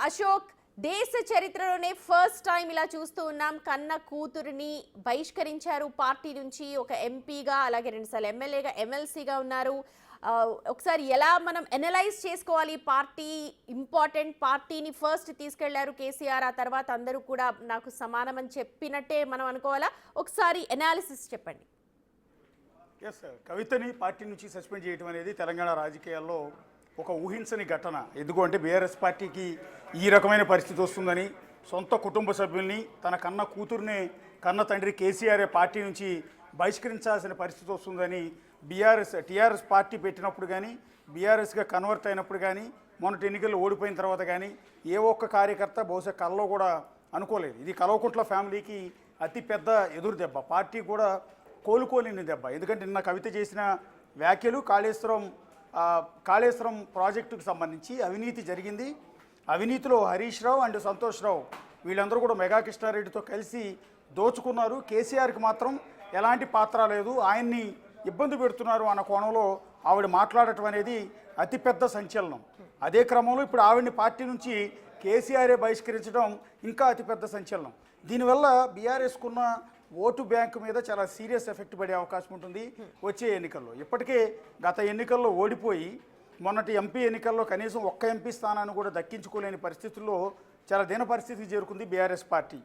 అశోక్, దేశ చరిత్రలోనే first time ఇలా చూస్తూ ఉన్నాం. కన్న కూతురిని బహిష్కరించారు పార్టీ నుంచి. ఒక ఎంపీగా, అలాగే 2 సార్లు ఎమ్మెల్యేగా, ఎమ్మెల్సీగా ఉన్నారు. ఒకసారి ఎలా మనం ఎనలైజ్ చేసుకోవాలి? పార్టీ ఇంపార్టెంట్, పార్టీని ఫస్ట్ తీసుకెళ్లారు కేసీఆర్, ఆ తర్వాత అందరూ కూడా నాకు సమానమని చెప్పినట్టే మనం అనుకోవాలా? ఒకసారి ఎనాలిసిస్ చెప్పండి. కవితని పార్టీ నుంచి సస్పెండ్ చేయడం అనేది తెలంగాణ రాజకీయాల్లో ఒక ఊహించని ఘటన. ఎందుకంటే బీఆర్ఎస్ పార్టీకి ఈ రకమైన పరిస్థితి వస్తుందని, సొంత కుటుంబ సభ్యుల్ని, తన కన్న కూతుర్ని కన్న తండ్రి కేసీఆర్ పార్టీ నుంచి బహిష్కరించాల్సిన పరిస్థితి వస్తుందని టీఆర్ఎస్ పార్టీ పెట్టినప్పుడు కానీ, బీఆర్ఎస్గా కన్వర్ట్ అయినప్పుడు కానీ, మొన్నటి ఎన్నికల్లో ఓడిపోయిన తర్వాత కానీ ఏ ఒక్క కార్యకర్త బహుశా కల్లో కూడా అనుకోలేదు. ఇది కల్వకుంట్ల ఫ్యామిలీకి అతిపెద్ద ఎదురు దెబ్బ, పార్టీ కూడా కోలుకోలేని దెబ్బ. ఎందుకంటే నిన్న కవిత చేసిన వ్యాఖ్యలు కాళేశ్వరం ప్రాజెక్టుకు సంబంధించి అవినీతి జరిగింది. అవినీతిలో హరీష్ రావు అండ్ సంతోష్ రావు వీళ్ళందరూ కూడా మెగా కృష్ణారెడ్డితో కలిసి దోచుకున్నారు. కేసీఆర్కి మాత్రం ఎలాంటి పాత్ర లేదు, ఆయన్ని ఇబ్బంది పెడుతున్నారు అన్న కోణంలో ఆవిడ మాట్లాడటం అనేది అతిపెద్ద సంచలనం. అదే క్రమంలో ఇప్పుడు ఆవిడని పార్టీ నుంచి కేసీఆరే బహిష్కరించడం ఇంకా అతిపెద్ద సంచలనం. దీనివల్ల బీఆర్ఎస్కున్న ఓటు బ్యాంకు మీద చాలా సీరియస్ ఎఫెక్ట్ పడే అవకాశం ఉంటుంది వచ్చే ఎన్నికల్లో. ఇప్పటికే గత ఎన్నికల్లో ఓడిపోయి మొన్నటి ఎంపీ ఎన్నికల్లో కనీసం ఒక్క ఎంపీ స్థానాన్ని కూడా దక్కించుకోలేని పరిస్థితుల్లో చాలా దీన పరిస్థితికి చేరుకుంది బీఆర్ఎస్ పార్టీ.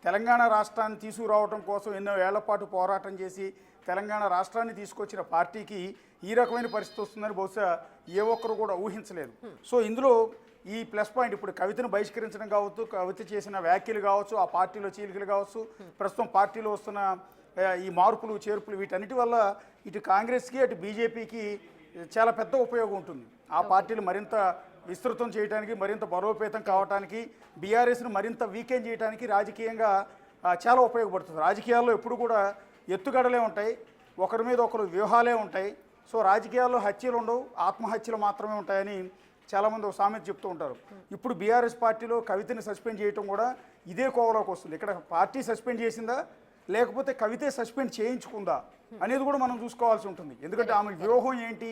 తెలంగాణ రాష్ట్రాన్ని తీసుకురావడం కోసం ఎన్నో ఏళ్ల పాటు పోరాటం చేసి తెలంగాణ రాష్ట్రాన్ని తీసుకొచ్చిన పార్టీకి ఈ రకమైన పరిస్థితి వస్తుందని బహుశా ఏ ఒక్కరు కూడా ఊహించలేదు. సో ఇందులో ఈ ప్లస్ పాయింట్ ఇప్పుడు కవితను బహిష్కరించడం కావచ్చు, కవిత చేసిన వ్యాఖ్యలు కావచ్చు, ఆ పార్టీలో చీలికలు కావచ్చు, ప్రస్తుతం పార్టీలో వస్తున్న ఈ మార్పులు చేర్పులు, వీటన్నిటి వల్ల ఇటు కాంగ్రెస్కి అటు బీజేపీకి చాలా పెద్ద ఉపయోగం ఉంటుంది. ఆ పార్టీలు మరింత విస్తృతం చేయడానికి, మరింత బలోపేతం కావడానికి, బీఆర్ఎస్ను మరింత వీకెండ్ చేయడానికి రాజకీయంగా చాలా ఉపయోగపడుతుంది. రాజకీయాల్లో ఎప్పుడు కూడా ఎత్తుగడలే ఉంటాయి, ఒకరి మీద ఒకరు వ్యూహాలే ఉంటాయి. సో రాజకీయాల్లో హత్యలు ఉండవు, ఆత్మహత్యలు మాత్రమే ఉంటాయని చాలామంది ఒక సామెత చెప్తూ ఉంటారు. ఇప్పుడు బీఆర్ఎస్ పార్టీలో కవితని సస్పెండ్ చేయటం కూడా ఇదే కోవలోకి వస్తుంది. ఇక్కడ పార్టీ సస్పెండ్ చేసిందా లేకపోతే కవితే సస్పెండ్ చేయించుకుందా అనేది కూడా మనం చూసుకోవాల్సి ఉంటుంది. ఎందుకంటే ఆమె వ్యూహం ఏంటి?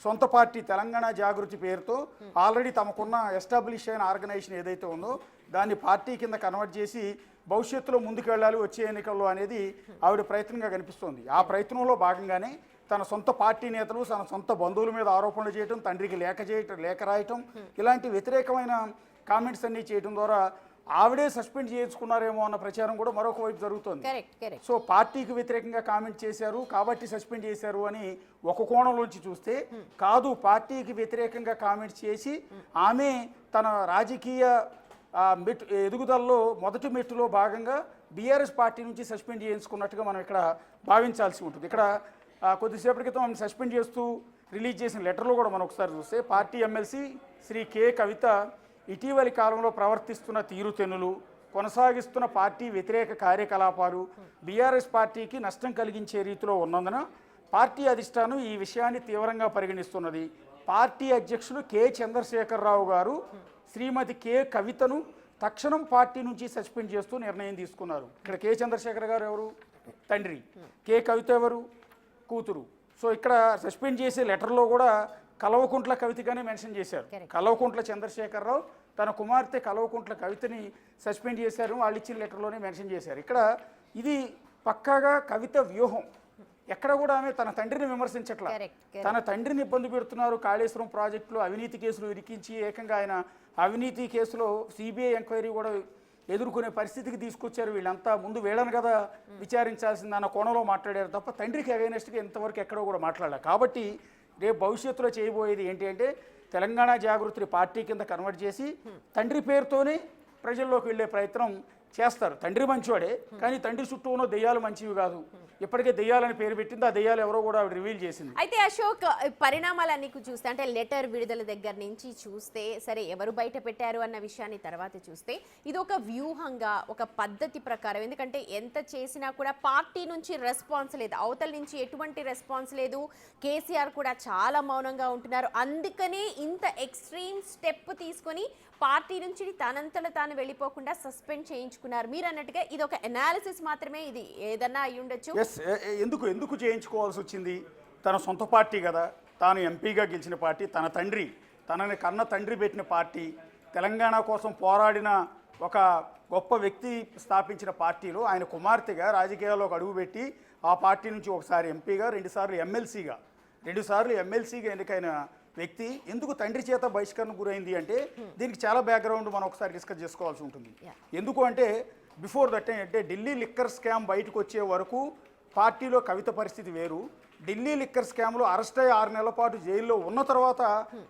సొంత పార్టీ తెలంగాణ జాగృతి పేరుతో ఆల్రెడీ తమకున్న ఎస్టాబ్లిష్ అయిన ఆర్గనైజేషన్ ఏదైతే ఉందో దాన్ని పార్టీ కింద కన్వర్ట్ చేసి భవిష్యత్తులో ముందుకు వెళ్ళాలి వచ్చే ఎన్నికల్లో అనేది ఆవిడ ప్రయత్నంగా కనిపిస్తోంది. ఆ ప్రయత్నంలో భాగంగానే తన సొంత పార్టీ నేతలు, తన సొంత బంధువుల మీద ఆరోపణలు చేయటం, తండ్రికి లేఖ రాయటం, ఇలాంటి వ్యతిరేకమైన కామెంట్స్ అన్నీ చేయడం ద్వారా ఆవిడే సస్పెండ్ చేయించుకున్నారేమో అన్న ప్రచారం కూడా మరొక వైపు జరుగుతోంది. సో పార్టీకి వ్యతిరేకంగా కామెంట్ చేశారు కాబట్టి సస్పెండ్ చేశారు అని ఒక కోణంలోంచి చూస్తే, కాదు, పార్టీకి వ్యతిరేకంగా కామెంట్ చేసి ఆమె తన రాజకీయ ఎదుగుదలలో మొదటి మెట్టులో భాగంగా బీఆర్ఎస్ పార్టీ నుంచి సస్పెండ్ చేయించుకున్నట్టుగా మనం ఇక్కడ భావించాల్సి ఉంటుంది. ఇక్కడ కొద్దిసేపటి క్రితం ఆమెను సస్పెండ్ చేస్తూ రిలీజ్ చేసిన లెటర్లో కూడా మనం ఒకసారి చూస్తే, పార్టీ ఎమ్మెల్సీ శ్రీ కె కవిత ఇటీవలి కాలంలో ప్రవర్తిస్తున్న తీరుతెన్నులు, కొనసాగిస్తున్న పార్టీ వ్యతిరేక కార్యకలాపాలు బీఆర్ఎస్ పార్టీకి నష్టం కలిగించే రీతిలో ఉన్నందున పార్టీ అధిష్టానం ఈ విషయాన్ని తీవ్రంగా పరిగణిస్తున్నది. పార్టీ అధ్యక్షులు కె చంద్రశేఖరరావు గారు శ్రీమతి కె కవితను తక్షణం పార్టీ నుంచి సస్పెండ్ చేస్తూ నిర్ణయం తీసుకున్నారు. ఇక్కడ కె చంద్రశేఖర్ గారు ఎవరు? తండ్రి. కె కవిత ఎవరు? కూతురు. సో ఇక్కడ సస్పెండ్ చేసే లెటర్లో కూడా కల్వకుంట్ల కవితగానే మెన్షన్ చేశారు. కల్వకుంట్ల చంద్రశేఖరరావు తన కుమార్తె కల్వకుంట్ల కవితని సస్పెండ్ చేశారు, వాళ్ళు ఇచ్చిన లెటర్లోనే మెన్షన్ చేశారు. ఇక్కడ ఇది పక్కాగా కవిత వ్యూహం. ఎక్కడ కూడా ఆమె తన తండ్రిని విమర్శించట్లా, తన తండ్రిని ఇబ్బంది పెడుతున్నారు. కాళేశ్వరం ప్రాజెక్టులో అవినీతి కేసులు ఇరికించి ఏకంగా ఆయన అవినీతి కేసులో సిబిఐ ఎంక్వైరీ కూడా ఎదుర్కొనే పరిస్థితికి తీసుకొచ్చారు. వీళ్ళంతా ముందు వీళ్ళని కదా విచారించాల్సింది అన్న కోణంలో మాట్లాడారు తప్ప తండ్రికి అగైనెస్ట్గా ఇంతవరకు ఎక్కడో కూడా మాట్లాడాలి. కాబట్టి రేపు భవిష్యత్తులో చేయబోయేది ఏంటి అంటే, తెలంగాణ జాగృతిని పార్టీ కింద కన్వర్ట్ చేసి తండ్రి పేరుతోనే ప్రజల్లోకి వెళ్ళే ప్రయత్నం చేస్తారు. తండ్రి మంచివాడే, కానీ తండ్రి చుట్టూ ఉన్న దెయ్యాలు మంచివి కాదు. ఇప్పటికే దెయ్యాలని పేరు పెట్టింది, ఆ దెయ్యాలు ఎవరో కూడా రివీల్ చేసింది. అయితే అశోక్, పరిణామాలన్నీ చూస్తే, అంటే లెటర్ విడుదల దగ్గర నుంచి చూస్తే, సరే ఎవరు బయట పెట్టారు అన్న విషయాన్ని తర్వాత చూస్తే, ఇది ఒక వ్యూహంగా, ఒక పద్ధతి ప్రకారం, ఎందుకంటే ఎంత చేసినా కూడా పార్టీ నుంచి రెస్పాన్స్ లేదు, అవతల నుంచి ఎటువంటి రెస్పాన్స్ లేదు, కేసీఆర్ కూడా చాలా మౌనంగా ఉంటున్నారు. అందుకనే ఇంత ఎక్స్ట్రీమ్ స్టెప్ తీసుకొని పార్టీ నుంచి తనంతట తాను వెళ్ళిపోకుండా సస్పెండ్ చేయించుకున్నారు. మీరు అన్నట్టుగా ఇది ఒక అనాలిసిస్ మాత్రమే, ఇది ఏదన్నా అయి ఉండొచ్చు. ఎందుకు చేయించుకోవాల్సి వచ్చింది? తన సొంత పార్టీ కదా, తాను ఎంపీగా గెలిచిన పార్టీ, తన తండ్రి, తనని కన్న తండ్రి పెట్టిన పార్టీ, తెలంగాణ కోసం పోరాడిన ఒక గొప్ప వ్యక్తి స్థాపించిన పార్టీలో ఆయన కుమార్తెగా రాజకీయాల్లోకి అడుగుపెట్టి ఆ పార్టీ నుంచి ఒకసారి ఎంపీగా రెండుసార్లు ఎమ్మెల్సీగా ఎన్నికైన వ్యక్తి ఎందుకు తండ్రి చేత బహిష్కరణ గురైంది అంటే దీనికి చాలా బ్యాక్గ్రౌండ్ మనం ఒకసారి డిస్కస్ చేసుకోవాల్సి ఉంటుంది. ఎందుకు అంటే బిఫోర్ దట్ అంటే ఢిల్లీ లిక్కర్ స్కామ్ బయటకు వచ్చే వరకు పార్టీలో కవిత పరిస్థితి వేరు. ఢిల్లీ లిక్కర్ స్కామ్లో అరెస్ట్ అయ్యి 6 నెలల పాటు జైల్లో ఉన్న తర్వాత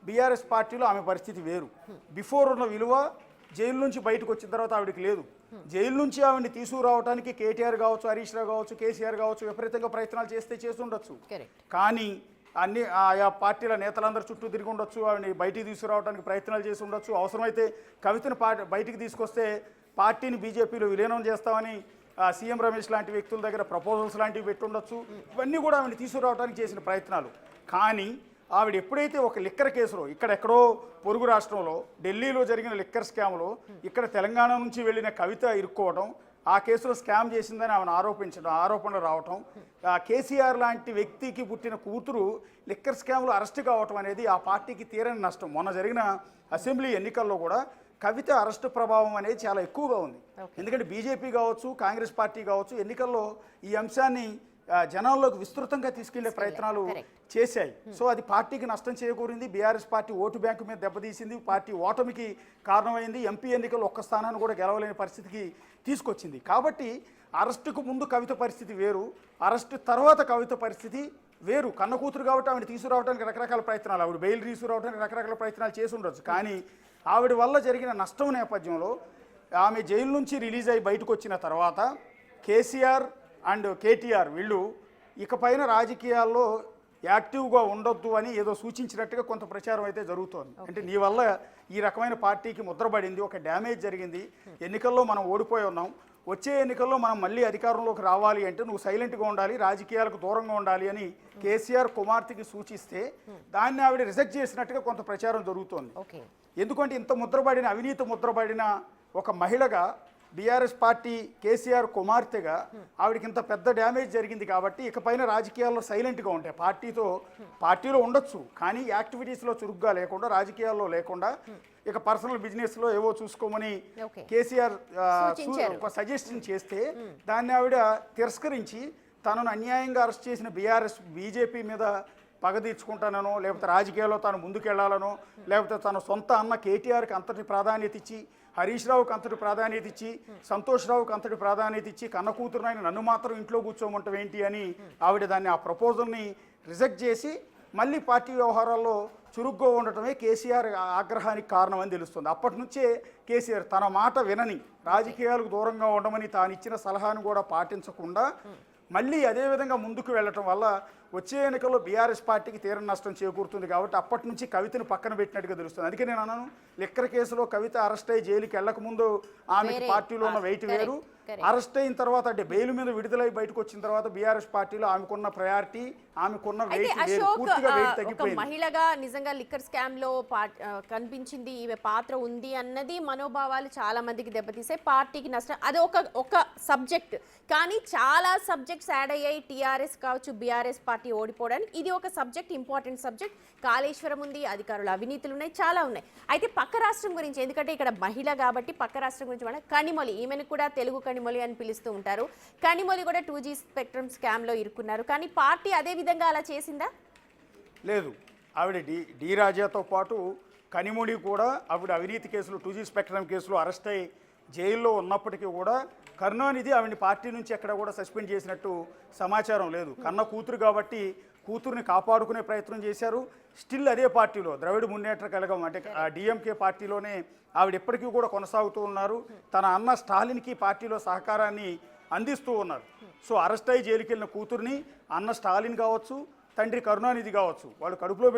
బీఆర్ఎస్ పార్టీలో ఆమె పరిస్థితి వేరు. బిఫోర్ ఉన్న విలువ జైలు నుంచి బయటకు వచ్చిన తర్వాత ఆవిడకి లేదు. జైలు నుంచి ఆవిడని తీసుకురావడానికి కేటీఆర్ కావచ్చు, హరీష్ రావు కావచ్చు, కేసీఆర్ కావచ్చు విపరీతంగా ప్రయత్నాలు చేసి ఉండొచ్చు. కానీ అన్ని ఆయా పార్టీల నేతలందరూ చుట్టూ తిరిగి ఉండొచ్చు, ఆవిడని బయటికి తీసుకురావడానికి ప్రయత్నాలు చేసి ఉండొచ్చు. అవసరమైతే కవితను బయటికి తీసుకొస్తే పార్టీని బీజేపీలో విలీనం చేస్తామని సీఎం రమేష్ లాంటి వ్యక్తుల దగ్గర ప్రపోజల్స్ లాంటివి పెట్టుండొచ్చు. ఇవన్నీ కూడా ఆవిడని తీసుకురావడానికి చేసిన ప్రయత్నాలు. కానీ ఆవిడ ఎప్పుడైతే ఒక లిక్కర్ కేసులో ఇక్కడెక్కడో పొరుగు రాష్ట్రంలో ఢిల్లీలో జరిగిన లిక్కర్ స్కామ్లో ఇక్కడ తెలంగాణ నుంచి వెళ్ళిన కవిత ఇరుక్కోవడం, ఆ కేసులో స్కామ్ చేసిందని ఆమెను ఆరోపణలు రావటం, కేసీఆర్ లాంటి వ్యక్తికి పుట్టిన కూతురు లిక్కర్ స్కామ్లో అరెస్ట్ కావటం అనేది ఆ పార్టీకి తీరని నష్టం. మొన్న జరిగిన అసెంబ్లీ ఎన్నికల్లో కూడా కవిత అరెస్టు ప్రభావం అనేది చాలా ఎక్కువగా ఉంది. ఎందుకంటే బీజేపీ కావచ్చు, కాంగ్రెస్ పార్టీ కావచ్చు ఎన్నికల్లో ఈ అంశాన్ని జనాల్లోకి విస్తృతంగా తీసుకెళ్లే ప్రయత్నాలు చేశాయి. సో అది పార్టీకి నష్టం చేకూరింది. బీఆర్ఎస్ పార్టీ ఓటు బ్యాంకు మీద దెబ్బతీసింది, పార్టీ ఓటమికి కారణమైంది, ఎంపీ ఎన్నికల్లో ఒక్క స్థానాన్ని కూడా గెలవలేని పరిస్థితికి తీసుకొచ్చింది. కాబట్టి అరెస్టుకు ముందు కవిత పరిస్థితి వేరు, అరెస్టు తర్వాత కవిత పరిస్థితి వేరు. కన్న కూతురు కాబట్టి ఆవిడ తీసుకురావడానికి రకరకాల ప్రయత్నాలు, ఆవిడ బెయిల్ తీసుకురావడానికి రకరకాల ప్రయత్నాలు చేసి ఉండొచ్చు. కానీ ఆవిడ వల్ల జరిగిన నష్టం నేపథ్యంలో ఆమె జైలు నుంచి రిలీజ్ అయ్యి బయటకు వచ్చిన తర్వాత కేసీఆర్ అండ్ కేటీఆర్ వీళ్ళు ఇకపైన రాజకీయాల్లో యాక్టివ్గా ఉండొద్దు అని ఏదో సూచించినట్టుగా కొంత ప్రచారం అయితే జరుగుతోంది. అంటే నీ వల్ల ఈ రకమైన పార్టీకి ముద్రపడింది, ఒక డ్యామేజ్ జరిగింది, ఎన్నికల్లో మనం ఓడిపోయి ఉన్నాం, వచ్చే ఎన్నికల్లో మనం మళ్ళీ అధికారంలోకి రావాలి అంటే నువ్వు సైలెంట్గా ఉండాలి, రాజకీయాలకు దూరంగా ఉండాలి అని కేసీఆర్ కుమార్తెకి సూచిస్తే దాన్ని ఆవిడ రిజెక్ట్ చేసినట్టుగా కొంత ప్రచారం జరుగుతోంది. ఎందుకంటే ఇంత ముద్రపడిన అవినీతి ముద్రపడిన ఒక మహిళగా బీఆర్ఎస్ పార్టీ కేసీఆర్ కుమార్తెగా ఆవిడకి ఇంత పెద్ద డ్యామేజ్ జరిగింది కాబట్టి ఇకపైన రాజకీయాల్లో సైలెంట్గా ఉంటాయి, పార్టీలో ఉండొచ్చు కానీ యాక్టివిటీస్లో చురుగ్గా లేకుండా, రాజకీయాల్లో లేకుండా ఇక పర్సనల్ బిజినెస్లో ఏవో చూసుకోమని కేసీఆర్ ఒక సజెషన్ చేస్తే దాన్ని ఆవిడ తిరస్కరించి తనను అన్యాయంగా అరెస్ట్ చేసిన బీజేపీ మీద పగ తీర్చుకుంటానో, లేకపోతే రాజకీయాల్లో తాను ముందుకెళ్లాలనో, లేకపోతే తన సొంత అన్న కేటీఆర్కి అంతటి ప్రాధాన్యత ఇచ్చి, హరీష్ రావుకి అంతటి ప్రాధాన్యత ఇచ్చి, సంతోష్ రావుకి అంతటి ప్రాధాన్యత ఇచ్చి, కన్న కూతురునైనా నన్ను మాత్రం ఇంట్లో కూర్చోమంటాం ఏంటి అని ఆవిడ దాన్ని ఆ ప్రపోజల్ని రిజెక్ట్ చేసి మళ్ళీ పార్టీ వ్యవహారాల్లో చురుగ్గా ఉండటమే కేసీఆర్ ఆగ్రహానికి కారణం అని తెలుస్తుంది. అప్పటి నుంచే కేసీఆర్ తన మాట వినని, రాజకీయాలకు దూరంగా ఉండమని తాను ఇచ్చిన సలహాను కూడా పాటించకుండా మళ్ళీ అదేవిధంగా ముందుకు వెళ్ళటం వల్ల వచ్చే ఎన్నికల్లో బీఆర్ఎస్ పార్టీకి తీరని నష్టం చేకూరుతుంది. కాబట్టి అప్పటి నుంచి కవితను పక్కన పెట్టినట్టుగా తెలుస్తుంది. అందుకే నేను అన్నాను, లిక్కర్ కేసులో కవిత అరెస్ట్ అయ్యి జైలుకి వెళ్లకముందు ఆమెకి పార్టీలో ఉన్న వెయిట్ వేరు, అరెస్ట్ అయిన తర్వాత అంటే బెయిల్ మీద విడుదలై బయటకు వచ్చిన తర్వాత బీఆర్ఎస్ పార్టీలో ఆమెకున్న ప్రయారిటీ, ఆమెకున్న వెయిట్ వేరు, పూర్తిగా వెయిట్ తగ్గిపోయింది. మహిళగా నిజంగా లిక్కర్ స్కామ్ లో కనిపించింది, ఈమె పాత్ర ఉంది అన్నది మనోభావాలు చాలా మందికి దెబ్బతీసాయి, పార్టీకి నష్టం. అది ఒక సబ్జెక్ట్, కానీ చాలా సబ్జెక్ట్స్ యాడ్ అయ్యాయి. టీఆర్ఎస్ కావచ్చు, బీఆర్ఎస్ పార్టీ ఓడిపోవడానికి ఇది ఒక సబ్జెక్ట్, ఇంపార్టెంట్ సబ్జెక్ట్. కాళేశ్వరం ఉంది, అధికారుల అవినీతులు ఉన్నాయి, చాలా ఉన్నాయి. అయితే పక్క రాష్ట్రం గురించి, ఎందుకంటే ఇక్కడ మహిళ కాబట్టి పక్క రాష్ట్రం గురించి మనం కనిమొళి, ఈమెను కూడా తెలుగు కనిమొళి అని పిలుస్తూ ఉంటారు. కనిమొళి కూడా 2G స్పెక్ట్రమ్ స్కామ్లో ఇరుక్కున్నారు. కానీ పార్టీ అదే విధంగా అలా చేసిందా? లేదు, ఆవిడ డి రాజాతో పాటు కనిమొళి కూడా ఆవిడ అవినీతి కేసులు 2G స్పెక్ట్రమ్ కేసులో అరెస్ట్ అయ్యి జైల్లో ఉన్నప్పటికీ కూడా కరుణానిధి ఆవిడని పార్టీ నుంచి ఎక్కడ కూడా సస్పెండ్ చేసినట్టు సమాచారం లేదు. కన్న కూతురు కాబట్టి కూతురుని కాపాడుకునే ప్రయత్నం చేశారు. స్టిల్ అదే పార్టీలో ద్రవిడ మున్నేట్ర కళగం అంటే డిఎంకే పార్టీలోనే ఆవిడ ఎప్పటికీ కూడా కొనసాగుతూ ఉన్నారు. తన అన్న స్టాలిన్కి పార్టీలో సహకారాన్ని అందిస్తూ ఉన్నారు. సో అరెస్ట్ అయ్యి జైలుకి వెళ్ళిన కూతుర్ని అన్న స్టాలిన్ కావచ్చు, తండ్రి కరుణానిధి కావచ్చు, వాళ్ళు కడుపులో